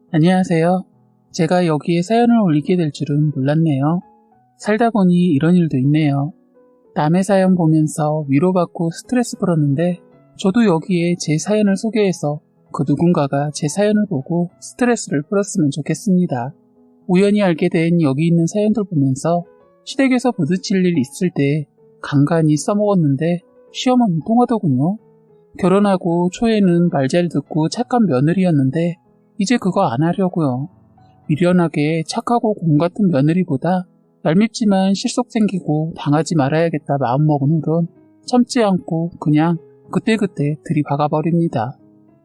안녕하세요. 제가 여기에 사연을 올리게 될 줄은 몰랐네요. 살다 보니 이런 일도 있네요. 남의 사연 보면서 위로받고 스트레스 풀었는데 저도 여기에 제 사연을 소개해서 그 누군가가 제 사연을 보고 스트레스를 풀었으면 좋겠습니다. 우연히 알게 된 여기 있는 사연들 보면서 시댁에서 부딪힐 일 있을 때 간간히 써먹었는데 시어머니 통하더군요. 결혼하고 초에는 말 잘 듣고 착한 며느리였는데 이제 그거 안 하려고요. 미련하게 착하고 곰 같은 며느리보다 얄밉지만 실속 생기고 당하지 말아야겠다 마음먹은 후론 참지 않고 그냥 그때그때 들이박아버립니다.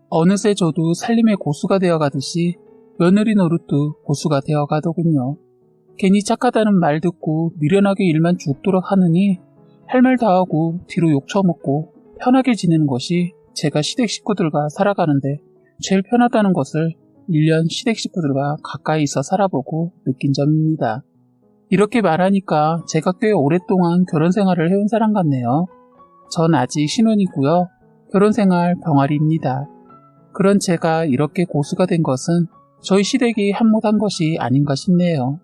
어느새 저도 살림의 고수가 되어가듯이 며느리 노릇도 고수가 되어가더군요. 괜히 착하다는 말 듣고 미련하게 일만 죽도록 하느니 할 말 다 하고 뒤로 욕 처먹고 편하게 지내는 것이 제가 시댁 식구들과 살아가는데 제일 편하다는 것을 1년 시댁 식구들과 가까이서 살아보고 느낀 점입니다. 이렇게 말하니까 제가 꽤 오랫동안 결혼 생활을 해온 사람 같네요. 전 아직 신혼이고요. 결혼 생활 병아리입니다. 그런 제가 이렇게 고수가 된 것은 저희 시댁이 한몫한 것이 아닌가 싶네요.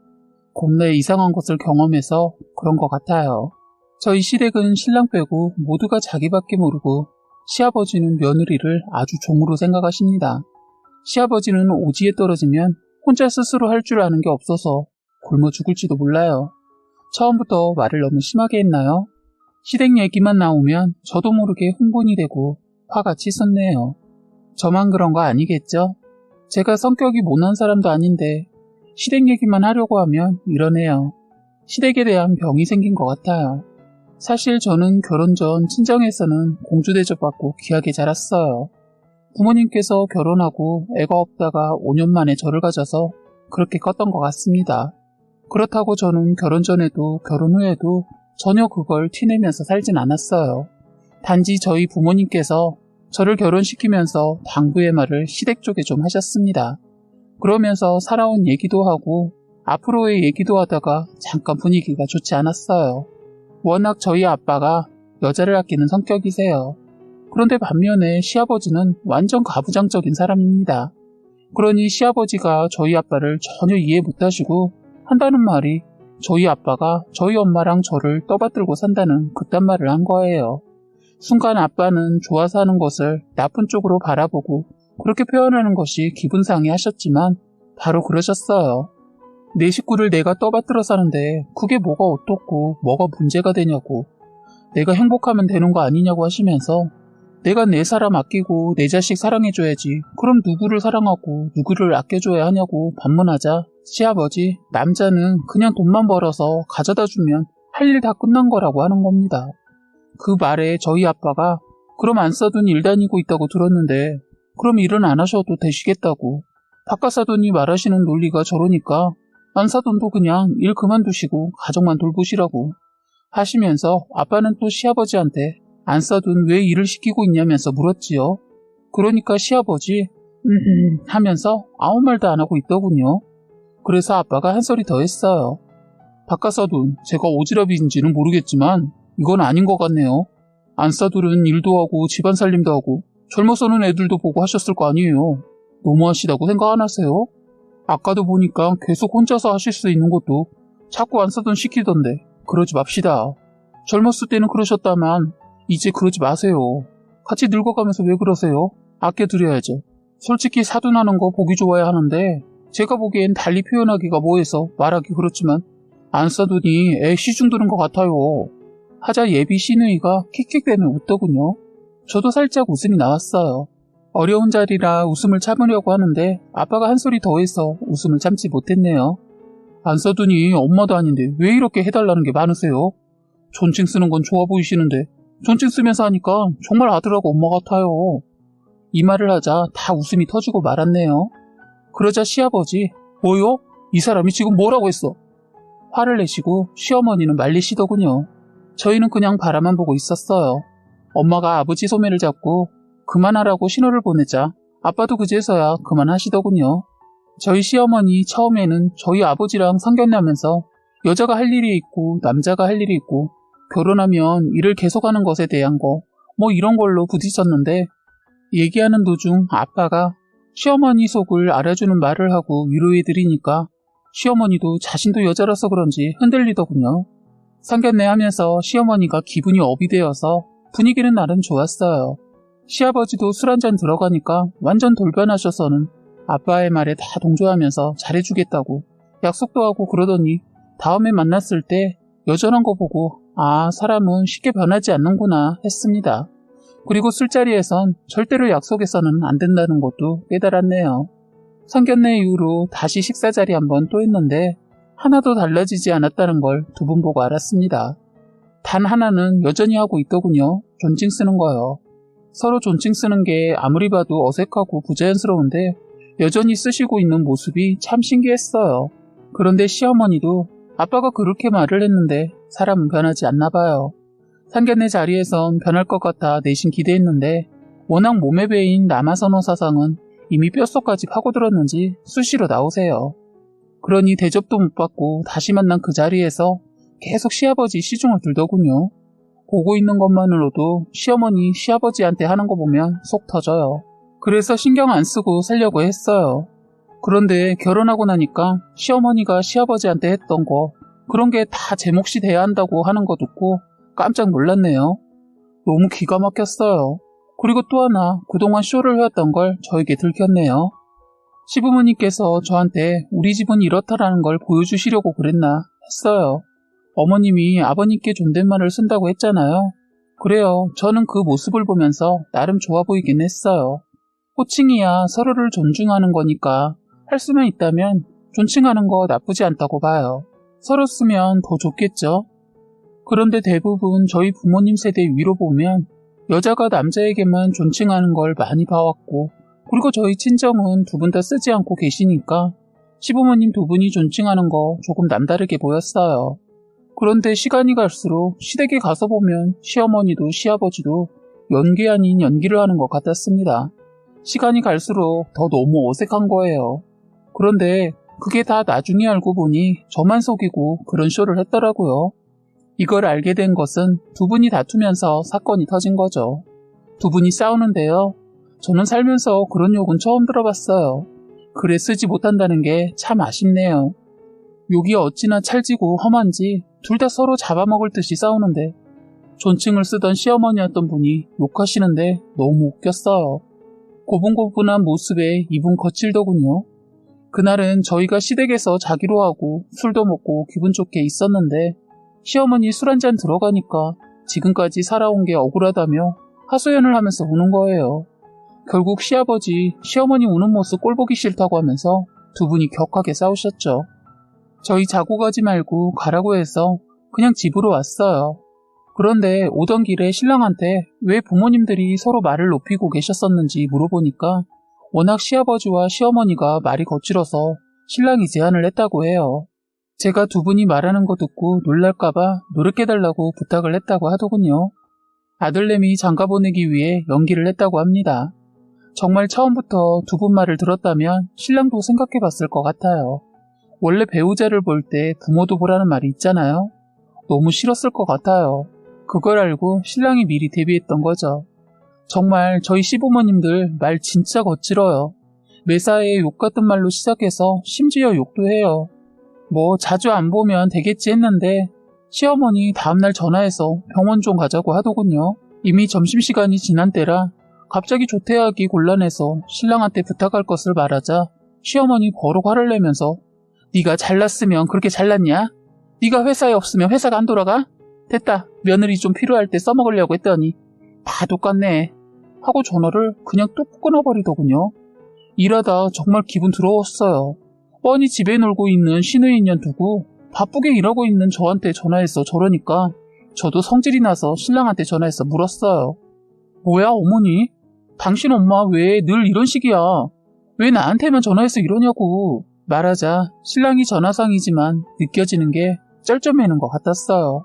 겁내 이상한 것을 경험해서 그런 것 같아요. 저희 시댁은 신랑 빼고 모두가 자기밖에 모르고 시아버지는 며느리를 아주 종으로 생각하십니다. 시아버지는 오지에 떨어지면 혼자 스스로 할 줄 아는 게 없어서 굶어 죽을지도 몰라요. 처음부터 말을 너무 심하게 했나요? 시댁 얘기만 나오면 저도 모르게 흥분이 되고 화가 치솟네요. 저만 그런 거 아니겠죠? 제가 성격이 모난 사람도 아닌데 시댁 얘기만 하려고 하면 이러네요. 시댁에 대한 병이 생긴 것 같아요. 사실 저는 결혼 전 친정에서는 공주 대접받고 귀하게 자랐어요. 부모님께서 결혼하고 애가 없다가 5년 만에 저를 가져서 그렇게 컸던 것 같습니다. 그렇다고 저는 결혼 전에도 결혼 후에도 전혀 그걸 티내면서 살진 않았어요. 단지 저희 부모님께서 저를 결혼시키면서 당부의 말을 시댁 쪽에 좀 하셨습니다. 그러면서 살아온 얘기도 하고 앞으로의 얘기도 하다가 잠깐 분위기가 좋지 않았어요. 워낙 저희 아빠가 여자를 아끼는 성격이세요. 그런데 반면에 시아버지는 완전 가부장적인 사람입니다. 그러니 시아버지가 저희 아빠를 전혀 이해 못하시고 한다는 말이 저희 아빠가 저희 엄마랑 저를 떠받들고 산다는 그딴 말을 한 거예요. 순간 아빠는 좋아서 하는 것을 나쁜 쪽으로 바라보고 그렇게 표현하는 것이 기분 상해하셨지만 바로 그러셨어요. 내 식구를 내가 떠받들어 사는데 그게 뭐가 어떻고 뭐가 문제가 되냐고, 내가 행복하면 되는 거 아니냐고 하시면서 내가 내 사람 아끼고 내 자식 사랑해줘야지 그럼 누구를 사랑하고 누구를 아껴줘야 하냐고 반문하자 시아버지, 남자는 그냥 돈만 벌어서 가져다 주면 할 일 다 끝난 거라고 하는 겁니다. 그 말에 저희 아빠가 그럼 안 써둔 일 다니고 있다고 들었는데 그럼 일은 안 하셔도 되시겠다고, 바깥 사돈이 말하시는 논리가 저러니까 안 사돈도 그냥 일 그만두시고 가정만 돌보시라고 하시면서 아빠는 또 시아버지한테 안 써둔 왜 일을 시키고 있냐면서 물었지요. 그러니까 시아버지 하면서 아무 말도 안 하고 있더군요. 그래서 아빠가 한 소리 더 했어요. 바깥 사돈, 제가 오지랖인지는 모르겠지만 이건 아닌 것 같네요. 안 사둘은 일도 하고 집안 살림도 하고 젊어서는 애들도 보고 하셨을 거 아니에요. 너무하시다고 생각 안 하세요? 아까도 보니까 계속 혼자서 하실 수 있는 것도 자꾸 안 사돈 시키던데 그러지 맙시다. 젊었을 때는 그러셨다만 이제 그러지 마세요. 같이 늙어가면서 왜 그러세요? 아껴드려야죠. 솔직히 사돈하는 거 보기 좋아야 하는데 제가 보기엔 달리 표현하기가 뭐해서 말하기 그렇지만 안 사돈이 애 시중 드는 것 같아요. 하자 예비 시누이가 킥킥대며 웃더군요. 저도 살짝 웃음이 나왔어요. 어려운 자리라 웃음을 참으려고 하는데 아빠가 한 소리 더 해서 웃음을 참지 못했네요. 안 사돈이 엄마도 아닌데 왜 이렇게 해달라는 게 많으세요? 존칭 쓰는 건 좋아 보이시는데 존칭 쓰면서 하니까 정말 아들하고 엄마 같아요. 이 말을 하자 다 웃음이 터지고 말았네요. 그러자 시아버지, 뭐요? 이 사람이 지금 뭐라고 했어? 화를 내시고 시어머니는 말리시더군요. 저희는 그냥 바라만 보고 있었어요. 엄마가 아버지 소매를 잡고 그만하라고 신호를 보내자 아빠도 그제서야 그만하시더군요. 저희 시어머니 처음에는 저희 아버지랑 상견례하면서 여자가 할 일이 있고 남자가 할 일이 있고 결혼하면 일을 계속하는 것에 대한 거 뭐 이런 걸로 부딪혔는데 얘기하는 도중 아빠가 시어머니 속을 알아주는 말을 하고 위로해드리니까 시어머니도 자신도 여자라서 그런지 흔들리더군요. 상견례 하면서 시어머니가 기분이 업이 되어서 분위기는 나름 좋았어요. 시아버지도 술 한잔 들어가니까 완전 돌변하셔서는 아빠의 말에 다 동조하면서 잘해주겠다고 약속도 하고 그러더니 다음에 만났을 때 여전한 거 보고 아, 사람은 쉽게 변하지 않는구나 했습니다. 그리고 술자리에선 절대로 약속해서는 안 된다는 것도 깨달았네요. 상견례 이후로 다시 식사 자리 한번 또 했는데 하나도 달라지지 않았다는 걸 두 분 보고 알았습니다. 단 하나는 여전히 하고 있더군요. 존칭 쓰는 거요. 서로 존칭 쓰는 게 아무리 봐도 어색하고 부자연스러운데 여전히 쓰시고 있는 모습이 참 신기했어요. 그런데 시어머니도 아빠가 그렇게 말을 했는데 사람은 변하지 않나 봐요. 상견례 자리에선 변할 것 같아 내심 기대했는데 워낙 몸에 배인 남아선호 사상은 이미 뼛속까지 파고들었는지 수시로 나오세요. 그러니 대접도 못 받고 다시 만난 그 자리에서 계속 시아버지 시중을 들더군요. 보고 있는 것만으로도 시어머니 시아버지한테 하는 거 보면 속 터져요. 그래서 신경 안 쓰고 살려고 했어요. 그런데 결혼하고 나니까 시어머니가 시아버지한테 했던 거 그런 게 다 제 몫이 돼야 한다고 하는 거 듣고 깜짝 놀랐네요. 너무 기가 막혔어요. 그리고 또 하나 그동안 쇼를 해왔던 걸 저에게 들켰네요. 시부모님께서 저한테 우리 집은 이렇다라는 걸 보여주시려고 그랬나 했어요. 어머님이 아버님께 존댓말을 쓴다고 했잖아요. 그래요. 저는 그 모습을 보면서 나름 좋아 보이긴 했어요. 호칭이야 서로를 존중하는 거니까 할 수만 있다면 존칭하는 거 나쁘지 않다고 봐요. 서로 쓰면 더 좋겠죠. 그런데 대부분 저희 부모님 세대 위로 보면 여자가 남자에게만 존칭하는 걸 많이 봐왔고 그리고 저희 친정은 두 분 다 쓰지 않고 계시니까 시부모님 두 분이 존칭하는 거 조금 남다르게 보였어요. 그런데 시간이 갈수록 시댁에 가서 보면 시어머니도 시아버지도 연기 아닌 연기를 하는 것 같았습니다. 시간이 갈수록 더 너무 어색한 거예요. 그런데 그게 다 나중에 알고 보니 저만 속이고 그런 쇼를 했더라고요. 이걸 알게 된 것은 두 분이 다투면서 사건이 터진 거죠. 두 분이 싸우는데요. 저는 살면서 그런 욕은 처음 들어봤어요. 글에 쓰지 못한다는 게 참 아쉽네요. 욕이 어찌나 찰지고 험한지 둘 다 서로 잡아먹을 듯이 싸우는데 존칭을 쓰던 시어머니였던 분이 욕하시는데 너무 웃겼어요. 고분고분한 모습에 입은 거칠더군요. 그날은 저희가 시댁에서 자기로 하고 술도 먹고 기분 좋게 있었는데 시어머니 술 한잔 들어가니까 지금까지 살아온 게 억울하다며 하소연을 하면서 우는 거예요. 결국 시아버지, 시어머니 우는 모습 꼴보기 싫다고 하면서 두 분이 격하게 싸우셨죠. 저희 자고 가지 말고 가라고 해서 그냥 집으로 왔어요. 그런데 오던 길에 신랑한테 왜 부모님들이 서로 말을 높이고 계셨었는지 물어보니까 워낙 시아버지와 시어머니가 말이 거칠어서 신랑이 제안을 했다고 해요. 제가 두 분이 말하는 거 듣고 놀랄까봐 노력해달라고 부탁을 했다고 하더군요. 아들내미 장가 보내기 위해 연기를 했다고 합니다. 정말 처음부터 두 분 말을 들었다면 신랑도 생각해봤을 것 같아요. 원래 배우자를 볼 때 부모도 보라는 말이 있잖아요. 너무 싫었을 것 같아요. 그걸 알고 신랑이 미리 대비했던 거죠. 정말 저희 시부모님들 말 진짜 거칠어요. 매사에 욕 같은 말로 시작해서 심지어 욕도 해요. 뭐 자주 안 보면 되겠지 했는데 시어머니 다음날 전화해서 병원 좀 가자고 하더군요. 이미 점심시간이 지난 때라 갑자기 조퇴하기 곤란해서 신랑한테 부탁할 것을 말하자 시어머니 버럭 화를 내면서 네가 잘났으면 그렇게 잘났냐? 네가 회사에 없으면 회사가 안 돌아가? 됐다. 며느리 좀 필요할 때 써먹으려고 했더니 다 똑같네. 하고 전화를 그냥 뚝 끊어버리더군요. 일하다 정말 기분 더러웠어요. 뻔히 집에 놀고 있는 시누이년 두고 바쁘게 일하고 있는 저한테 전화해서 저러니까 저도 성질이 나서 신랑한테 전화해서 물었어요. 뭐야 어머니? 당신 엄마 왜 늘 이런 식이야? 왜 나한테만 전화해서 이러냐고. 말하자 신랑이 전화상이지만 느껴지는 게 쩔쩔매는 것 같았어요.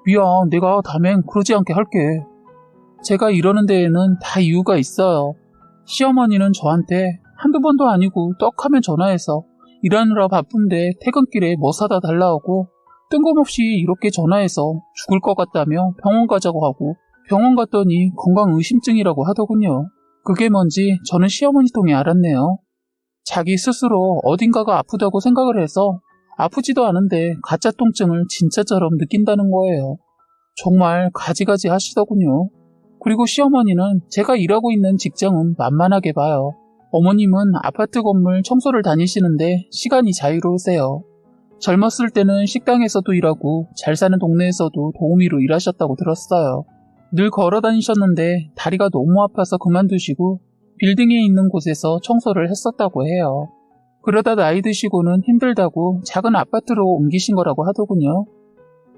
미안, 내가 다음엔 그러지 않게 할게. 제가 이러는 데에는 다 이유가 있어요. 시어머니는 저한테 한두 번도 아니고 떡하면 전화해서 일하느라 바쁜데 퇴근길에 뭐 사다 달라고 뜬금없이 이렇게 전화해서 죽을 것 같다며 병원 가자고 하고 병원 갔더니 건강 의심증이라고 하더군요. 그게 뭔지 저는 시어머니 통해 알았네요. 자기 스스로 어딘가가 아프다고 생각을 해서 아프지도 않은데 가짜 통증을 진짜처럼 느낀다는 거예요. 정말 가지가지 하시더군요. 그리고 시어머니는 제가 일하고 있는 직장은 만만하게 봐요. 어머님은 아파트 건물 청소를 다니시는데 시간이 자유로우세요. 젊었을 때는 식당에서도 일하고 잘 사는 동네에서도 도우미로 일하셨다고 들었어요. 늘 걸어 다니셨는데 다리가 너무 아파서 그만두시고 빌딩에 있는 곳에서 청소를 했었다고 해요. 그러다 나이 드시고는 힘들다고 작은 아파트로 옮기신 거라고 하더군요.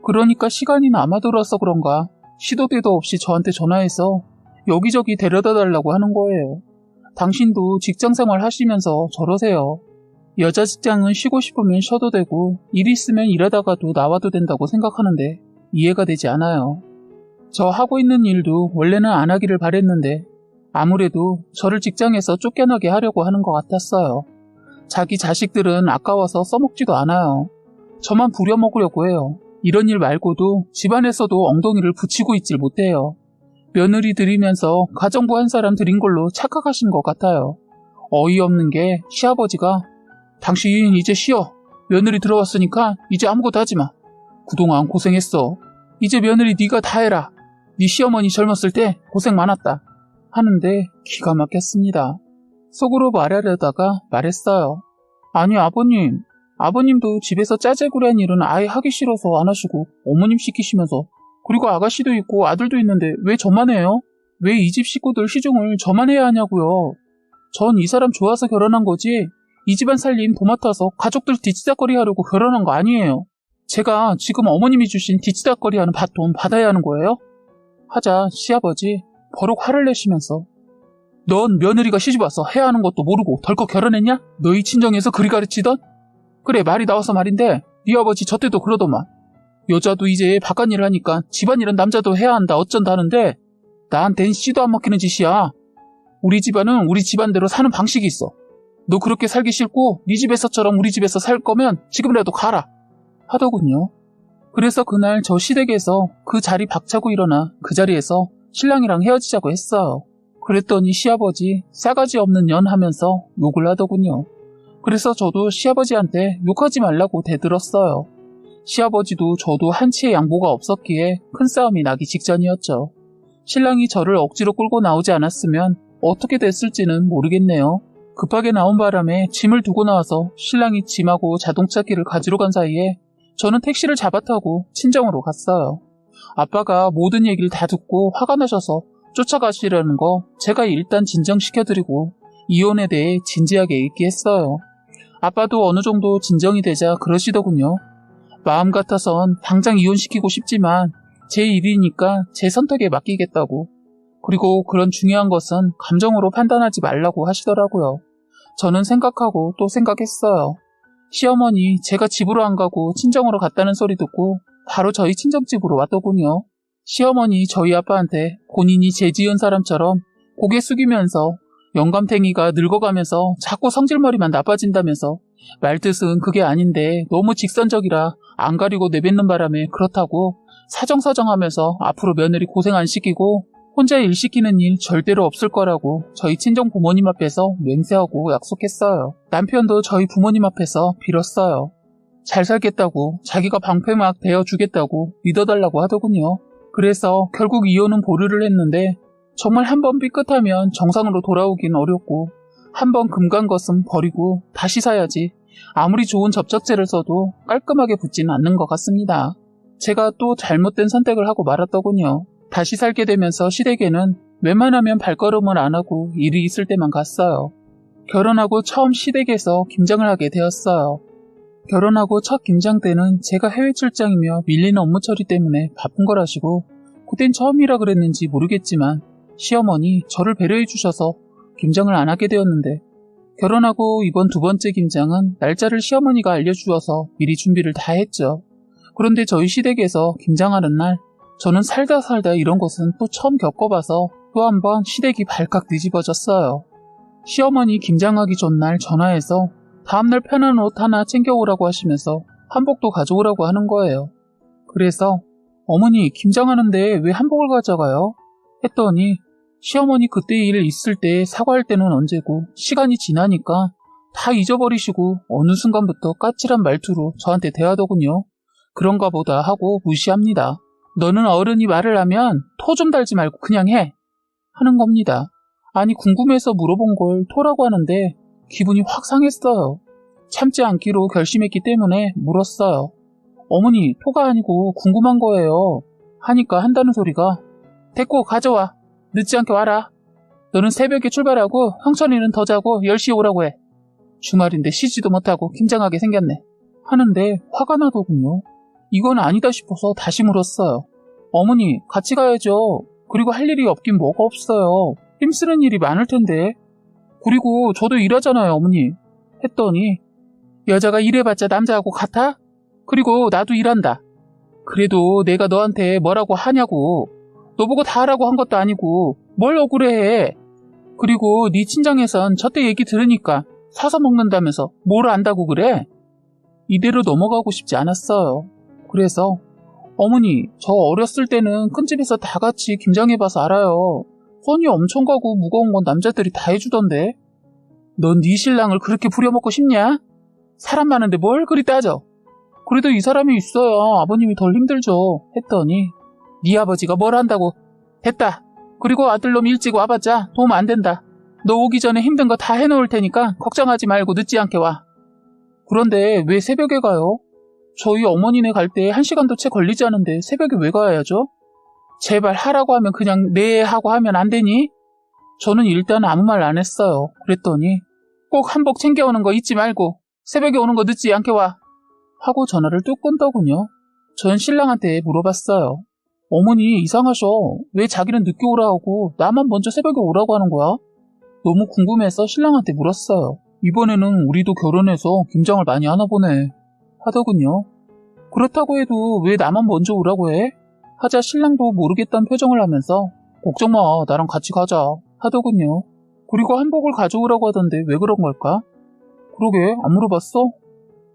그러니까 시간이 남아돌아서 그런가 시도 때도 없이 저한테 전화해서 여기저기 데려다 달라고 하는 거예요. 당신도 직장생활 하시면서 저러세요. 여자 직장은 쉬고 싶으면 쉬어도 되고 일 있으면 일하다가도 나와도 된다고 생각하는데 이해가 되지 않아요. 저 하고 있는 일도 원래는 안 하기를 바랬는데 아무래도 저를 직장에서 쫓겨나게 하려고 하는 것 같았어요. 자기 자식들은 아까워서 써먹지도 않아요. 저만 부려먹으려고 해요. 이런 일 말고도 집안에서도 엉덩이를 붙이고 있질 못해요. 며느리 들이면서 가정부 한 사람 들인 걸로 착각하신 것 같아요. 어이없는 게 시아버지가 당신 이제 쉬어. 며느리 들어왔으니까 이제 아무것도 하지 마. 그동안 고생했어. 이제 며느리 네가 다 해라. 네 시어머니 젊었을 때 고생 많았다. 하는데 기가 막혔습니다. 속으로 말하려다가 말했어요. 아니 아버님. 아버님도 집에서 짜잘구레한 일은 아예 하기 싫어서 안 하시고 어머님 시키시면서 그리고 아가씨도 있고 아들도 있는데 왜 저만 해요? 왜 이 집 식구들 시중을 저만 해야 하냐고요. 전 이 사람 좋아서 결혼한 거지 이 집안 살림 도맡아서 가족들 뒤치다거리 하려고 결혼한 거 아니에요. 제가 지금 어머님이 주신 뒤치다거리 하는 돈 받아야 하는 거예요? 하자 시아버지 버럭 화를 내시면서 넌 며느리가 시집와서 해야 하는 것도 모르고 덜컥 결혼했냐? 너희 친정에서 그리 가르치던? 그래 말이 나와서 말인데 네 아버지 저 때도 그러더만 여자도 이제 바깥일을 하니까 집안일은 남자도 해야 한다 어쩐다 하는데 나한텐 씨도 안 먹히는 짓이야. 우리 집안은 우리 집안대로 사는 방식이 있어. 너 그렇게 살기 싫고 네 집에서처럼 우리 집에서 살 거면 지금이라도 가라 하더군요. 그래서 그날 저 시댁에서 그 자리 박차고 일어나 그 자리에서 신랑이랑 헤어지자고 했어요. 그랬더니 시아버지 싸가지 없는 년 하면서 욕을 하더군요. 그래서 저도 시아버지한테 욕하지 말라고 대들었어요. 시아버지도 저도 한치의 양보가 없었기에 큰 싸움이 나기 직전이었죠. 신랑이 저를 억지로 끌고 나오지 않았으면 어떻게 됐을지는 모르겠네요. 급하게 나온 바람에 짐을 두고 나와서 신랑이 짐하고 자동차 키를 가지러 간 사이에 저는 택시를 잡아타고 친정으로 갔어요. 아빠가 모든 얘기를 다 듣고 화가 나셔서 쫓아가시려는 거 제가 일단 진정시켜드리고 이혼에 대해 진지하게 얘기했어요. 아빠도 어느 정도 진정이 되자 그러시더군요. 마음 같아선 당장 이혼시키고 싶지만 제 일이니까 제 선택에 맡기겠다고. 그리고 그런 중요한 것은 감정으로 판단하지 말라고 하시더라고요. 저는 생각하고 또 생각했어요. 시어머니 제가 집으로 안 가고 친정으로 갔다는 소리 듣고 바로 저희 친정집으로 왔더군요. 시어머니 저희 아빠한테 본인이 죄 지은 사람처럼 고개 숙이면서 영감탱이가 늙어가면서 자꾸 성질머리만 나빠진다면서 말뜻은 그게 아닌데 너무 직선적이라 안 가리고 내뱉는 바람에 그렇다고 사정사정하면서 앞으로 며느리 고생 안 시키고 혼자 일 시키는 일 절대로 없을 거라고 저희 친정 부모님 앞에서 맹세하고 약속했어요. 남편도 저희 부모님 앞에서 빌었어요. 잘 살겠다고 자기가 방패막 되어주겠다고 믿어달라고 하더군요. 그래서 결국 이혼은 보류를 했는데 정말 한 번 삐끗하면 정상으로 돌아오긴 어렵고 한 번 금 간 것은 버리고 다시 사야지 아무리 좋은 접착제를 써도 깔끔하게 붙지는 않는 것 같습니다. 제가 또 잘못된 선택을 하고 말았더군요. 다시 살게 되면서 시댁에는 웬만하면 발걸음을 안 하고 일이 있을 때만 갔어요. 결혼하고 처음 시댁에서 김장을 하게 되었어요. 결혼하고 첫 김장 때는 제가 해외 출장이며 밀리는 업무 처리 때문에 바쁜 거라시고 그땐 처음이라 그랬는지 모르겠지만 시어머니 저를 배려해 주셔서 김장을 안 하게 되었는데 결혼하고 이번 두 번째 김장은 날짜를 시어머니가 알려주어서 미리 준비를 다 했죠. 그런데 저희 시댁에서 김장하는 날 저는 살다 이런 것은 또 처음 겪어봐서 또 한 번 시댁이 발칵 뒤집어졌어요. 시어머니 김장하기 전날 전화해서 다음날 편한 옷 하나 챙겨오라고 하시면서 한복도 가져오라고 하는 거예요. 그래서 어머니 김장하는데 왜 한복을 가져가요? 했더니 시어머니 그때 일 있을 때 사과할 때는 언제고 시간이 지나니까 다 잊어버리시고 어느 순간부터 까칠한 말투로 저한테 대하더군요. 그런가 보다 하고 무시합니다. 너는 어른이 말을 하면 토 좀 달지 말고 그냥 해. 하는 겁니다. 아니 궁금해서 물어본 걸 토라고 하는데 기분이 확 상했어요. 참지 않기로 결심했기 때문에 물었어요. 어머니 토가 아니고 궁금한 거예요. 하니까 한다는 소리가 됐고 가져와. 늦지 않게 와라. 너는 새벽에 출발하고 형철이는 더 자고 10시에 오라고 해. 주말인데 쉬지도 못하고 김장하게 생겼네. 하는데 화가 나더군요. 이건 아니다 싶어서 다시 물었어요. 어머니 같이 가야죠. 그리고 할 일이 없긴 뭐가 없어요. 힘쓰는 일이 많을 텐데. 그리고 저도 일하잖아요 어머니. 했더니 여자가 일해봤자 남자하고 같아? 그리고 나도 일한다. 그래도 내가 너한테 뭐라고 하냐고. 너 보고 다 하라고 한 것도 아니고 뭘 억울해해. 그리고 네 친정에선 저때 얘기 들으니까 사서 먹는다면서 뭘 안다고 그래? 이대로 넘어가고 싶지 않았어요. 그래서 어머니 저 어렸을 때는 큰 집에서 다 같이 김장해봐서 알아요. 손이 엄청 가고 무거운 건 남자들이 다 해주던데. 넌 네 신랑을 그렇게 부려먹고 싶냐? 사람 많은데 뭘 그리 따져. 그래도 이 사람이 있어야 아버님이 덜 힘들죠. 했더니 네 아버지가 뭘 한다고. 됐다. 그리고 아들놈 일찍 와봤자 도움 안 된다. 너 오기 전에 힘든 거 다 해놓을 테니까 걱정하지 말고 늦지 않게 와. 그런데 왜 새벽에 가요? 저희 어머니네 갈 때 1시간도 채 걸리지 않은데 새벽에 왜 가야죠? 제발 하라고 하면 그냥 네 하고 하면 안 되니? 저는 일단 아무 말 안 했어요. 그랬더니 꼭 한복 챙겨오는 거 잊지 말고 새벽에 오는 거 늦지 않게 와. 하고 전화를 뚝 끊더군요. 전 신랑한테 물어봤어요. 어머니 이상하셔. 왜 자기는 늦게 오라 하고 나만 먼저 새벽에 오라고 하는 거야? 너무 궁금해서 신랑한테 물었어요. 이번에는 우리도 결혼해서 김장을 많이 하나 보네. 하더군요. 그렇다고 해도 왜 나만 먼저 오라고 해? 하자 신랑도 모르겠다는 표정을 하면서 걱정 마 나랑 같이 가자 하더군요. 그리고 한복을 가져오라고 하던데 왜 그런 걸까? 그러게 안 물어봤어?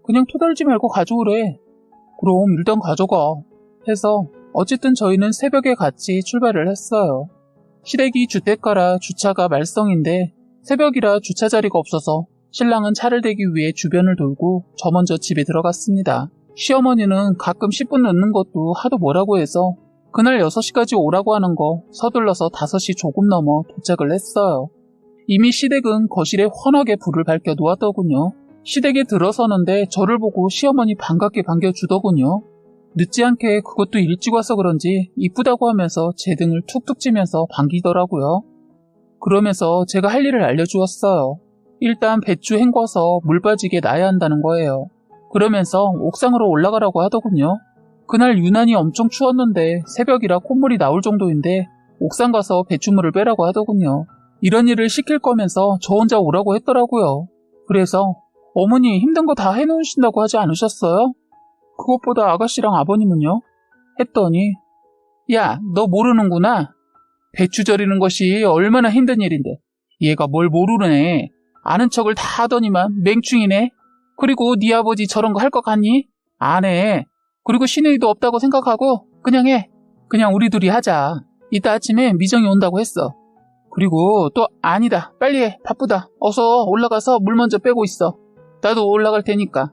그냥 토달지 말고 가져오래. 그럼 일단 가져가. 해서 어쨌든 저희는 새벽에 같이 출발을 했어요. 시댁이 주택가라 주차가 말썽인데 새벽이라 주차 자리가 없어서 신랑은 차를 대기 위해 주변을 돌고 저 먼저 집에 들어갔습니다. 시어머니는 가끔 10분 늦는 것도 하도 뭐라고 해서 그날 6시까지 오라고 하는 거 서둘러서 5시 조금 넘어 도착을 했어요. 이미 시댁은 거실에 환하게 불을 밝혀 놓았더군요. 시댁에 들어서는데 저를 보고 시어머니 반갑게 반겨주더군요. 늦지 않게 그것도 일찍 와서 그런지 이쁘다고 하면서 제 등을 툭툭 치면서 반기더라고요. 그러면서 제가 할 일을 알려주었어요. 일단 배추 헹궈서 물 빠지게 놔야 한다는 거예요. 그러면서 옥상으로 올라가라고 하더군요. 그날 유난히 엄청 추웠는데 새벽이라 콧물이 나올 정도인데 옥상 가서 배추물을 빼라고 하더군요. 이런 일을 시킬 거면서 저 혼자 오라고 했더라고요. 그래서 어머니 힘든 거 다 해놓으신다고 하지 않으셨어요? 그것보다 아가씨랑 아버님은요? 했더니 야, 너 모르는구나. 배추 절이는 것이 얼마나 힘든 일인데 얘가 뭘 모르네. 아는 척을 다 하더니만 맹충이네. 그리고 네 아버지 저런 거 할 것 같니? 안 해. 그리고 신의도 없다고 생각하고 그냥 해. 그냥 우리 둘이 하자. 이따 아침에 미정이 온다고 했어. 그리고 또 아니다. 빨리 해. 바쁘다. 어서 올라가서 물 먼저 빼고 있어. 나도 올라갈 테니까.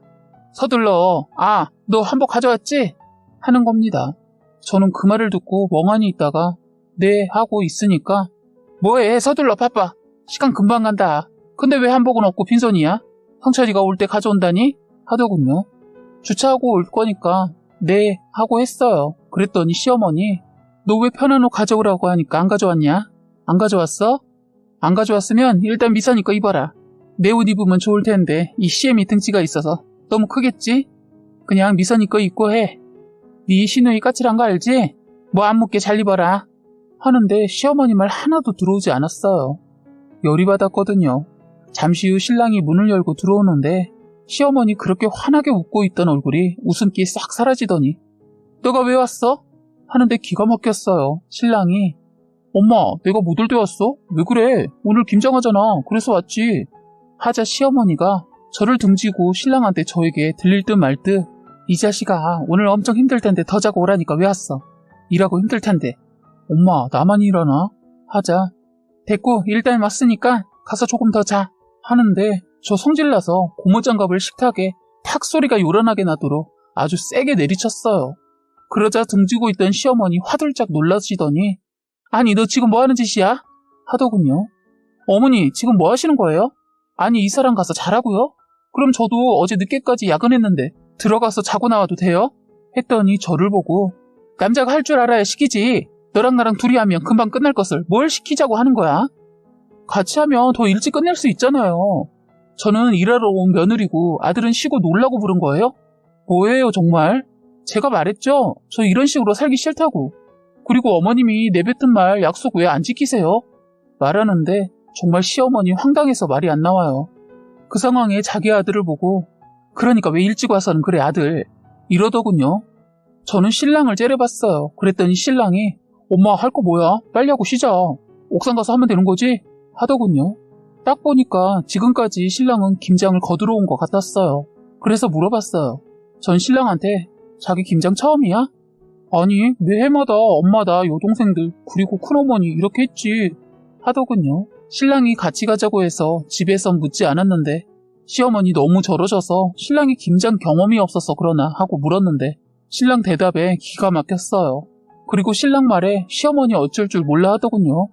서둘러. 아, 너 한복 가져왔지? 하는 겁니다. 저는 그 말을 듣고 멍하니 있다가 네 하고 있으니까 뭐해 서둘러 바빠. 시간 금방 간다. 근데 왜 한복은 없고 빈손이야? 형철이가 올 때 가져온다니? 하더군요. 주차하고 올 거니까 네 하고 했어요. 그랬더니 시어머니 너 왜 편한 옷 가져오라고 하니까 안 가져왔냐? 안 가져왔어? 안 가져왔으면 일단 미선이 거 입어라. 내 옷 입으면 좋을 텐데 이 시애미 등치가 있어서 너무 크겠지? 그냥 미선이 거 입고 해. 네 시누이 까칠한 거 알지? 뭐 안 묻게 잘 입어라. 하는데 시어머니 말 하나도 들어오지 않았어요. 열이 받았거든요. 잠시 후 신랑이 문을 열고 들어오는데 시어머니 그렇게 환하게 웃고 있던 얼굴이 웃음기 싹 사라지더니 너가 왜 왔어? 하는데 기가 막혔어요. 신랑이 엄마 내가 못 올 때 왔어? 왜 그래? 오늘 김장하잖아. 그래서 왔지. 하자 시어머니가 저를 등지고 신랑한테 저에게 들릴 듯 말 듯 이 자식아 오늘 엄청 힘들 텐데 더 자고 오라니까 왜 왔어? 일하고 힘들 텐데. 엄마 나만 일하나? 하자 됐고 일단 왔으니까 가서 조금 더 자 하는데 저 성질나서 고무장갑을 식탁에 탁 소리가 요란하게 나도록 아주 세게 내리쳤어요. 그러자 등지고 있던 시어머니 화들짝 놀라시더니 아니 너 지금 뭐 하는 짓이야? 하더군요. 어머니 지금 뭐 하시는 거예요? 아니 이 사람 가서 자라고요? 그럼 저도 어제 늦게까지 야근했는데 들어가서 자고 나와도 돼요? 했더니 저를 보고 남자가 할 줄 알아야 시키지. 너랑 나랑 둘이 하면 금방 끝날 것을 뭘 시키자고 하는 거야? 같이 하면 더 일찍 끝낼 수 있잖아요. 저는 일하러 온 며느리고 아들은 쉬고 놀라고 부른 거예요? 뭐예요 정말? 제가 말했죠. 저 이런 식으로 살기 싫다고. 그리고 어머님이 내뱉은 말 약속 왜 안 지키세요? 말하는데 정말 시어머니 황당해서 말이 안 나와요. 그 상황에 자기 아들을 보고 그러니까 왜 일찍 와서는 그래 아들 이러더군요. 저는 신랑을 째려봤어요. 그랬더니 신랑이 엄마 할 거 뭐야? 빨리 하고 쉬자. 옥상 가서 하면 되는 거지? 하더군요. 딱 보니까 지금까지 신랑은 김장을 거두러 온 것 같았어요. 그래서 물어봤어요. 전 신랑한테 자기 김장 처음이야? 아니 매 해마다 엄마다 여동생들 그리고 큰어머니 이렇게 했지 하더군요. 신랑이 같이 가자고 해서 집에선 묻지 않았는데 시어머니 너무 절어져서 신랑이 김장 경험이 없어서 그러나 하고 물었는데 신랑 대답에 기가 막혔어요. 그리고 신랑 말에 시어머니 어쩔 줄 몰라 하더군요.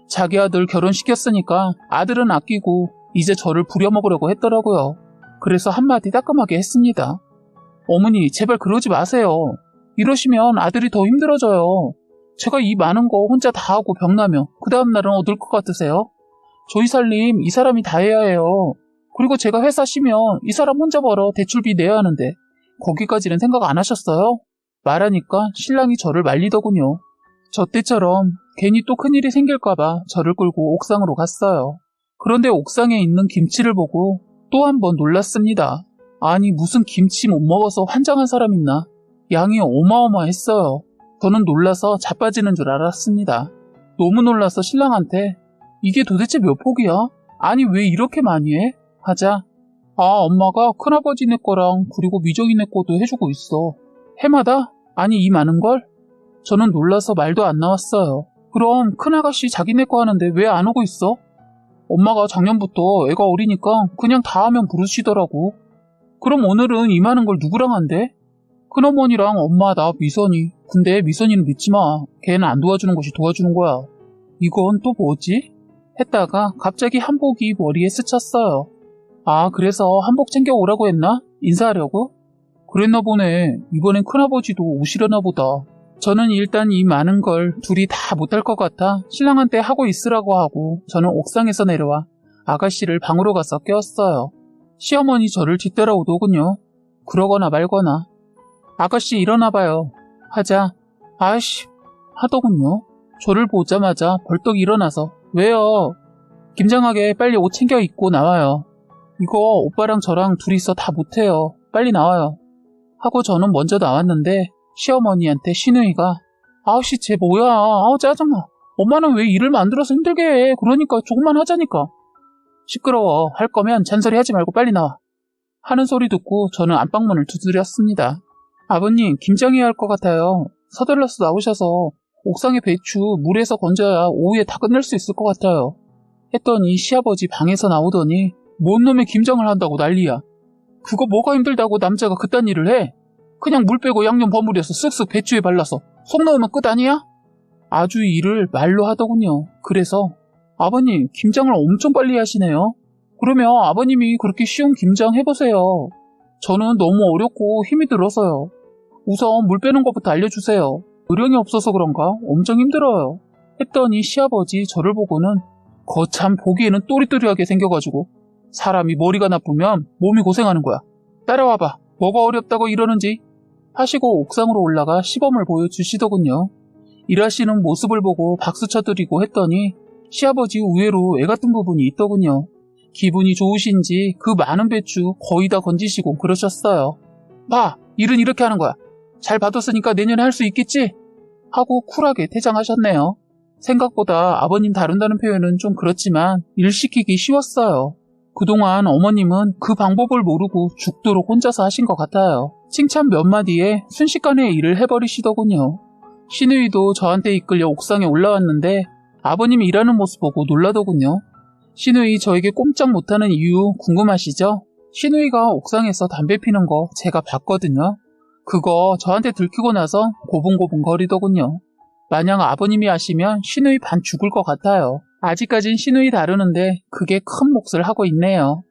자기 아들 결혼시켰으니까 아들은 아끼고 이제 저를 부려먹으려고 했더라고요. 그래서 한마디 따끔하게 했습니다. 어머니 제발 그러지 마세요. 이러시면 아들이 더 힘들어져요. 제가 이 많은 거 혼자 다 하고 병나면 그 다음날은 어떨 것 같으세요? 저희 살림 이 사람이 다 해야 해요. 그리고 제가 회사 쉬면 이 사람 혼자 벌어 대출비 내야 하는데 거기까지는 생각 안 하셨어요? 말하니까 신랑이 저를 말리더군요. 저 때처럼 괜히 또 큰일이 생길까봐 저를 끌고 옥상으로 갔어요. 그런데 옥상에 있는 김치를 보고 또 한 번 놀랐습니다. 아니 무슨 김치 못 먹어서 환장한 사람 있나? 양이 어마어마했어요. 저는 놀라서 자빠지는 줄 알았습니다. 너무 놀라서 신랑한테 이게 도대체 몇 폭이야? 아니 왜 이렇게 많이 해? 하자 엄마가 큰아버지네 거랑 그리고 미정이네 거도 해주고 있어. 해마다? 아니 이 많은 걸? 저는 놀라서 말도 안 나왔어요. 그럼 큰아가씨 자기네 거 하는데 왜 안 오고 있어? 엄마가 작년부터 애가 어리니까 그냥 다 하면 부르시더라고. 그럼 오늘은 이 많은 걸 누구랑 한대? 큰어머니랑 엄마 나 미선이. 근데 미선이는 믿지 마. 걔는 안 도와주는 것이 도와주는 거야. 이건 또 뭐지? 했다가 갑자기 한복이 머리에 스쳤어요. 아 그래서 한복 챙겨 오라고 했나? 인사하려고? 그랬나 보네. 이번엔 큰아버지도 오시려나 보다. 저는 일단 이 많은 걸 둘이 다 못할 것 같아 신랑한테 하고 있으라고 하고 저는 옥상에서 내려와 아가씨를 방으로 가서 깨웠어요. 시어머니 저를 뒤따라오더군요. 그러거나 말거나 아가씨 일어나봐요 하자 아이씨 하더군요. 저를 보자마자 벌떡 일어나서 왜요? 김장하게 빨리 옷 챙겨 입고 나와요. 이거 오빠랑 저랑 둘이서 다 못해요. 빨리 나와요. 하고 저는 먼저 나왔는데 시어머니한테 시누이가 아우씨 쟤 뭐야 아우 짜증나 엄마는 왜 일을 만들어서 힘들게 해 그러니까 조금만 하자니까 시끄러워 할 거면 잔소리 하지 말고 빨리 나와 하는 소리 듣고 저는 안방문을 두드렸습니다. 아버님 김장해야 할 것 같아요. 서둘러서 나오셔서 옥상에 배추 물에서 건져야 오후에 다 끝낼 수 있을 것 같아요. 했더니 시아버지 방에서 나오더니 뭔 놈의 김장을 한다고 난리야. 그거 뭐가 힘들다고 남자가 그딴 일을 해? 그냥 물 빼고 양념 버무려서 쓱쓱 배추에 발라서 속 넣으면 끝 아니야? 아주 일을 말로 하더군요. 그래서 아버님 김장을 엄청 빨리 하시네요. 그러면 아버님이 그렇게 쉬운 김장 해보세요. 저는 너무 어렵고 힘이 들어서요. 우선 물 빼는 것부터 알려주세요. 요령이 없어서 그런가 엄청 힘들어요. 했더니 시아버지 저를 보고는 거참 보기에는 또리또리하게 생겨가지고 사람이 머리가 나쁘면 몸이 고생하는 거야. 따라와봐. 뭐가 어렵다고 이러는지 하시고 옥상으로 올라가 시범을 보여주시더군요. 일하시는 모습을 보고 박수 쳐드리고 했더니 시아버지 의외로 애같은 부분이 있더군요. 기분이 좋으신지 그 많은 배추 거의 다 건지시고 그러셨어요. 봐, 일은 이렇게 하는 거야. 잘 봐뒀으니까 내년에 할 수 있겠지? 하고 쿨하게 퇴장하셨네요. 생각보다 아버님 다룬다는 표현은 좀 그렇지만 일 시키기 쉬웠어요. 그동안 어머님은 그 방법을 모르고 죽도록 혼자서 하신 것 같아요. 칭찬 몇 마디에 순식간에 일을 해버리시더군요. 시누이도 저한테 이끌려 옥상에 올라왔는데 아버님이 일하는 모습 보고 놀라더군요. 시누이 저에게 꼼짝 못하는 이유 궁금하시죠? 시누이가 옥상에서 담배 피는 거 제가 봤거든요. 그거 저한테 들키고 나서 고분고분 거리더군요. 만약 아버님이 아시면 시누이 반 죽을 것 같아요. 아직까진 시누이 다루는데 그게 큰 몫을 하고 있네요.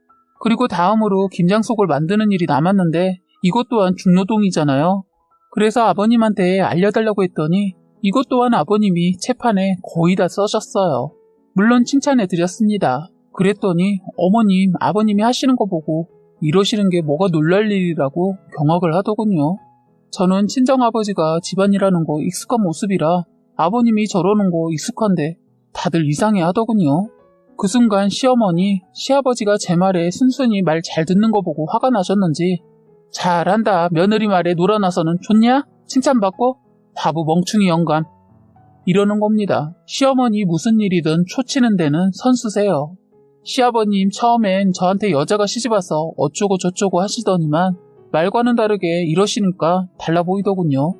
그리고 다음으로 김장속을 만드는 일이 남았는데 이것 또한 중노동이잖아요. 그래서 아버님한테 알려달라고 했더니 이것 또한 아버님이 채판에 거의 다 써셨어요. 물론 칭찬해드렸습니다. 그랬더니 어머님, 아버님이 하시는 거 보고 이러시는 게 뭐가 놀랄 일이라고 경악을 하더군요. 저는 친정아버지가 집안일하는 거 익숙한 모습이라 아버님이 저러는 거 익숙한데 다들 이상해 하더군요. 그 순간 시어머니, 시아버지가 제 말에 순순히 말 잘 듣는 거 보고 화가 나셨는지 잘한다, 며느리 말에 놀아나서는 좋냐? 칭찬받고? 바보 멍충이 영감. 이러는 겁니다. 시어머니 무슨 일이든 초치는 데는 선수세요. 시아버님 처음엔 저한테 여자가 시집와서 어쩌고 저쩌고 하시더니만 말과는 다르게 이러시니까 달라 보이더군요.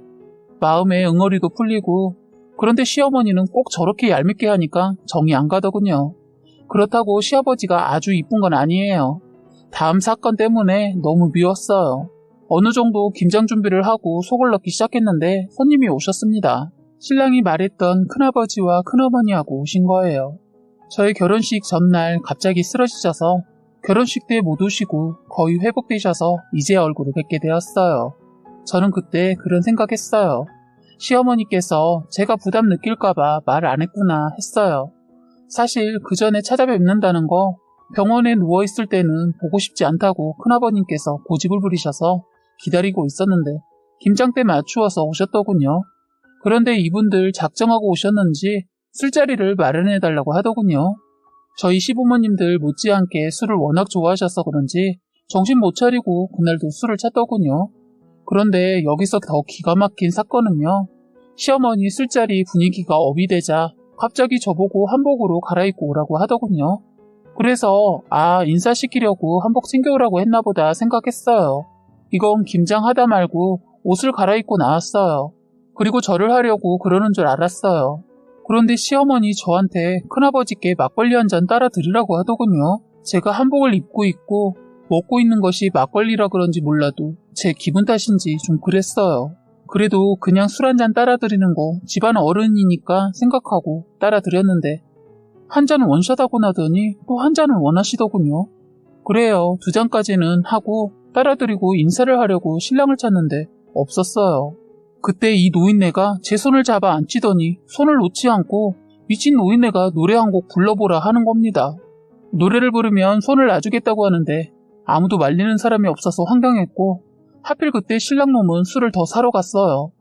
마음의 응어리도 풀리고 그런데 시어머니는 꼭 저렇게 얄밉게 하니까 정이 안 가더군요. 그렇다고 시아버지가 아주 이쁜 건 아니에요. 다음 사건 때문에 너무 미웠어요. 어느 정도 김장 준비를 하고 속을 넣기 시작했는데 손님이 오셨습니다. 신랑이 말했던 큰아버지와 큰어머니하고 오신 거예요. 저희 결혼식 전날 갑자기 쓰러지셔서 결혼식 때 못 오시고 거의 회복되셔서 이제 얼굴을 뵙게 되었어요. 저는 그때 그런 생각했어요. 시어머니께서 제가 부담 느낄까봐 말 안 했구나 했어요. 사실 그 전에 찾아뵙는다는 거 병원에 누워있을 때는 보고 싶지 않다고 큰아버님께서 고집을 부리셔서 기다리고 있었는데 김장 때 맞추어서 오셨더군요. 그런데 이분들 작정하고 오셨는지 술자리를 마련해달라고 하더군요. 저희 시부모님들 못지않게 술을 워낙 좋아하셔서 그런지 정신 못 차리고 그날도 술을 찾더군요. 그런데 여기서 더 기가 막힌 사건은요. 시어머니 술자리 분위기가 업이 되자 갑자기 저보고 한복으로 갈아입고 오라고 하더군요. 그래서 인사시키려고 한복 챙겨오라고 했나보다 생각했어요. 이건 김장하다 말고 옷을 갈아입고 나왔어요. 그리고 절을 하려고 그러는 줄 알았어요. 그런데 시어머니 저한테 큰아버지께 막걸리 한 잔 따라 드리라고 하더군요. 제가 한복을 입고 있고 먹고 있는 것이 막걸리라 그런지 몰라도 제 기분 탓인지 좀 그랬어요. 그래도 그냥 술 한 잔 따라 드리는 거 집안 어른이니까 생각하고 따라 드렸는데 한 잔은 원샷하고 나더니 또 한 잔을 원하시더군요. 그래요, 2잔까지는 하고 따라 드리고 인사를 하려고 신랑을 찾는데 없었어요. 그때 이 노인네가 제 손을 잡아 앉히더니 손을 놓지 않고 미친 노인네가 노래 한 곡 불러보라 하는 겁니다. 노래를 부르면 손을 놔주겠다고 하는데 아무도 말리는 사람이 없어서 황당했고 하필 그때 신랑 놈은 술을 더 사러 갔어요.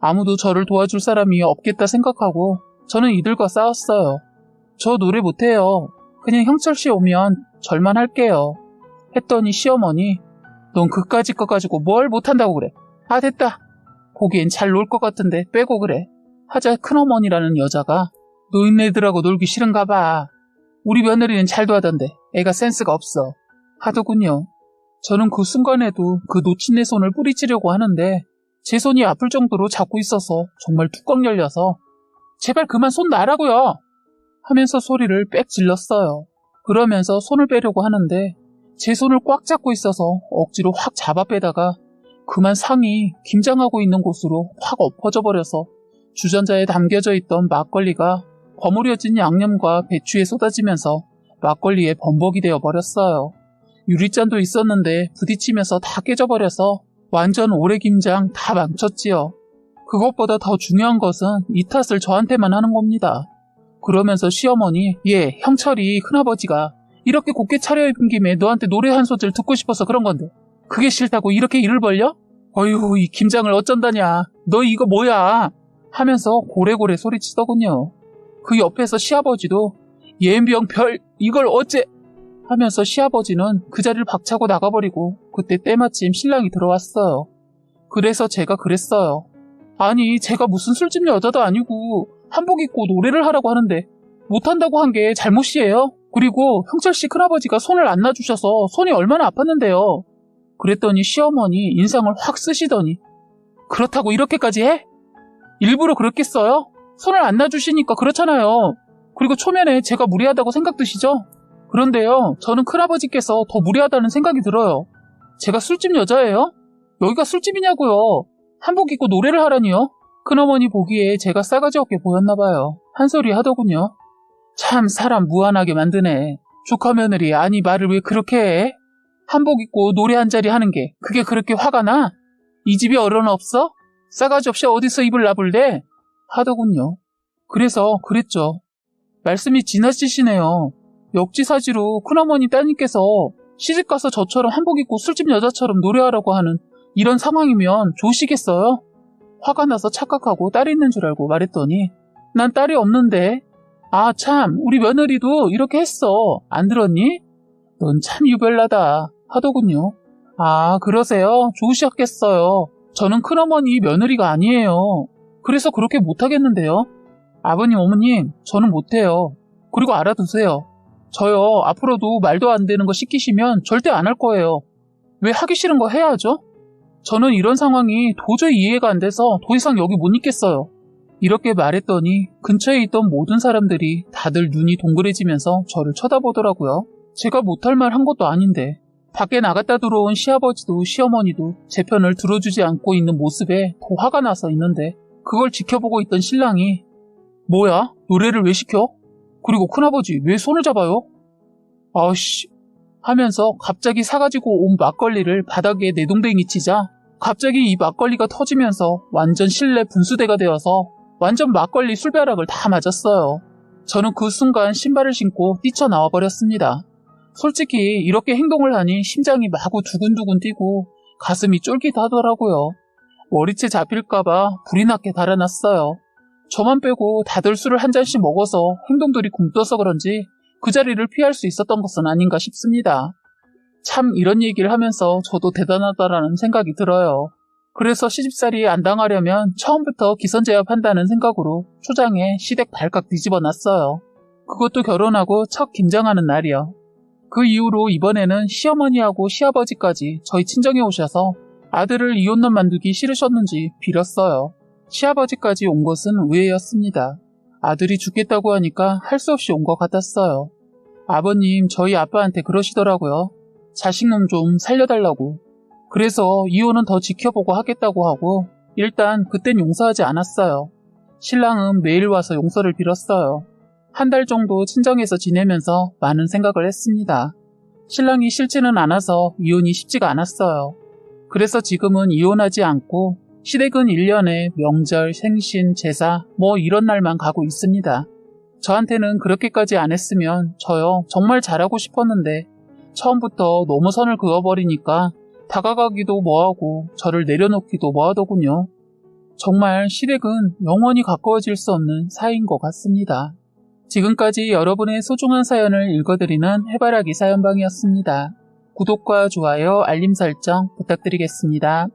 아무도 저를 도와줄 사람이 없겠다 생각하고 저는 이들과 싸웠어요. 저 노래 못해요. 그냥 형철씨 오면 절만 할게요. 했더니 시어머니, 넌 그까짓 거 가지고 뭘 못한다고 그래. 됐다. 보기엔 잘 놀 것 같은데 빼고 그래. 하자 큰어머니라는 여자가 노인네들하고 놀기 싫은가 봐. 우리 며느리는 잘도 하던데 애가 센스가 없어. 하더군요. 저는 그 순간에도 그 놓친 내 손을 뿌리치려고 하는데 제 손이 아플 정도로 잡고 있어서 정말 뚜껑 열려서 제발 그만 손 놔라고요 하면서 소리를 빽 질렀어요. 그러면서 손을 빼려고 하는데 제 손을 꽉 잡고 있어서 억지로 확 잡아 빼다가 그만 상이 김장하고 있는 곳으로 확 엎어져 버려서 주전자에 담겨져 있던 막걸리가 버무려진 양념과 배추에 쏟아지면서 막걸리에 범벅이 되어 버렸어요. 유리잔도 있었는데 부딪히면서 다 깨져버려서 완전 오래 김장 다 망쳤지요. 그것보다 더 중요한 것은 이 탓을 저한테만 하는 겁니다. 그러면서 시어머니, 형철이 큰아버지가 이렇게 곱게 차려입은 김에 너한테 노래 한 소절 듣고 싶어서 그런 건데 그게 싫다고 이렇게 일을 벌려? 어휴, 이 김장을 어쩐다냐. 너 이거 뭐야? 하면서 고래고래 소리치더군요. 그 옆에서 시아버지도 예병 별 이걸 어째 하면서 시아버지는 그 자리를 박차고 나가버리고 그때 때마침 신랑이 들어왔어요. 그래서 제가 그랬어요. 아니, 제가 무슨 술집 여자도 아니고 한복 입고 노래를 하라고 하는데 못한다고 한 게 잘못이에요? 그리고 형철씨 큰아버지가 손을 안 놔주셔서 손이 얼마나 아팠는데요. 그랬더니 시어머니 인상을 확 쓰시더니 그렇다고 이렇게까지 해? 일부러 그랬겠어요? 손을 안 놔주시니까 그렇잖아요. 그리고 초면에 제가 무례하다고 생각 드시죠? 그런데요, 저는 큰아버지께서 더 무례하다는 생각이 들어요. 제가 술집 여자예요? 여기가 술집이냐고요. 한복 입고 노래를 하라니요? 큰어머니 보기에 제가 싸가지 없게 보였나봐요. 한 소리 하더군요. 참 사람 무안하게 만드네. 조카 며느리 아니 말을 왜 그렇게 해? 한복 입고 노래 한 자리 하는 게 그게 그렇게 화가 나? 이 집에 어른 없어? 싸가지 없이 어디서 입을 나불대? 하더군요. 그래서 그랬죠. 말씀이 지나치시네요. 역지사지로 큰어머니 따님께서 시집가서 저처럼 한복 입고 술집 여자처럼 노래하라고 하는 이런 상황이면 좋으시겠어요? 화가 나서 착각하고 딸이 있는 줄 알고 말했더니 난 딸이 없는데. 아 참 우리 며느리도 이렇게 했어. 안 들었니? 넌 참 유별나다 하더군요. 아 그러세요? 좋으셨겠어요. 저는 큰어머니 며느리가 아니에요. 그래서 그렇게 못하겠는데요. 아버님 어머님 저는 못해요. 그리고 알아두세요. 저요 앞으로도 말도 안 되는 거 시키시면 절대 안 할 거예요. 왜 하기 싫은 거 해야죠? 저는 이런 상황이 도저히 이해가 안 돼서 더 이상 여기 못 있겠어요. 이렇게 말했더니 근처에 있던 모든 사람들이 다들 눈이 동그래지면서 저를 쳐다보더라고요. 제가 못할 말 한 것도 아닌데 밖에 나갔다 들어온 시아버지도 시어머니도 제 편을 들어주지 않고 있는 모습에 더 화가 나서 있는데 그걸 지켜보고 있던 신랑이 뭐야? 노래를 왜 시켜? 그리고 큰아버지 왜 손을 잡아요? 아우씨 하면서 갑자기 사가지고 온 막걸리를 바닥에 내동댕이 치자 갑자기 이 막걸리가 터지면서 완전 실내 분수대가 되어서 완전 막걸리 술벼락을 다 맞았어요. 저는 그 순간 신발을 신고 뛰쳐나와 버렸습니다. 솔직히 이렇게 행동을 하니 심장이 마구 두근두근 뛰고 가슴이 쫄깃하더라고요. 머리채 잡힐까봐 불이 나게 달아났어요. 저만 빼고 다들 술을 한 잔씩 먹어서 행동들이 굼떠서 그런지 그 자리를 피할 수 있었던 것은 아닌가 싶습니다. 참 이런 얘기를 하면서 저도 대단하다라는 생각이 들어요. 그래서 시집살이 안 당하려면 처음부터 기선제압한다는 생각으로 초장에 시댁 발칵 뒤집어 놨어요. 그것도 결혼하고 첫 김장하는 날이요. 그 이후로 이번에는 시어머니하고 시아버지까지 저희 친정에 오셔서 아들을 이혼남 만들기 싫으셨는지 빌었어요. 시아버지까지 온 것은 의외였습니다. 아들이 죽겠다고 하니까 할 수 없이 온 것 같았어요. 아버님 저희 아빠한테 그러시더라고요. 자식놈 좀 살려달라고. 그래서 이혼은 더 지켜보고 하겠다고 하고 일단 그땐 용서하지 않았어요. 신랑은 매일 와서 용서를 빌었어요. 한 달 정도 친정에서 지내면서 많은 생각을 했습니다. 신랑이 싫지는 않아서 이혼이 쉽지가 않았어요. 그래서 지금은 이혼하지 않고 시댁은 1년에 명절, 생신, 제사 뭐 이런 날만 가고 있습니다. 저한테는 그렇게까지 안 했으면 저요 정말 잘하고 싶었는데 처음부터 너무 선을 그어버리니까 다가가기도 뭐하고 저를 내려놓기도 뭐하더군요. 정말 시댁은 영원히 가까워질 수 없는 사이인 것 같습니다. 지금까지 여러분의 소중한 사연을 읽어드리는 해바라기 사연방이었습니다. 구독과 좋아요, 알림 설정 부탁드리겠습니다.